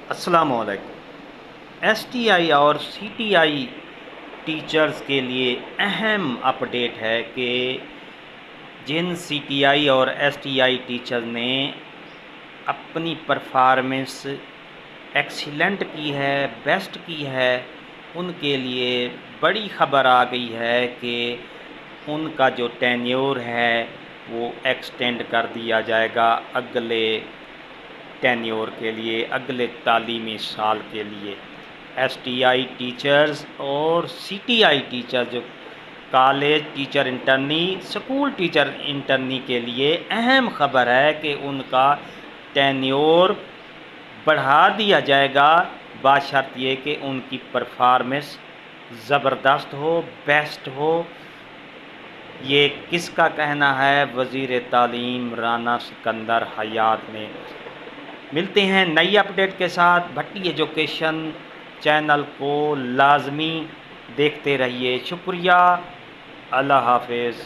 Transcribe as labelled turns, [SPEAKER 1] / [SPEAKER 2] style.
[SPEAKER 1] السلام علیکم۔ S T I اور سی ٹی آئی ٹیچرز کے لیے اہم اپڈیٹ ہے کہ جن سی ٹی آئی اور ایس ٹی آئی ٹیچر نے اپنی پرفارمنس ایکسیلنٹ کی ہے، بیسٹ کی ہے، ان کے لیے بڑی خبر آ گئی ہے کہ ان کا جو ٹینیور ہے وہ ایکسٹینڈ کر دیا جائے گا اگلے ٹینیور کے لیے، اگلے تعلیمی سال کے لیے۔ ایس ٹی آئی ٹیچرز اور سی ٹی آئی ٹیچر جو کالج ٹیچر انٹرنی، سکول ٹیچر انٹرنی کے لیے اہم خبر ہے کہ ان کا ٹینیور بڑھا دیا جائے گا، بشرط یہ کہ ان کی پرفارمنس زبردست ہو، بیسٹ ہو۔ یہ کس کا کہنا ہے؟ وزیر تعلیم رانا سکندر حیات نے۔ ملتے ہیں نئی اپڈیٹ کے ساتھ۔ بھٹی ایجوکیشن چینل کو لازمی دیکھتے رہیے۔ شکریہ، اللہ حافظ۔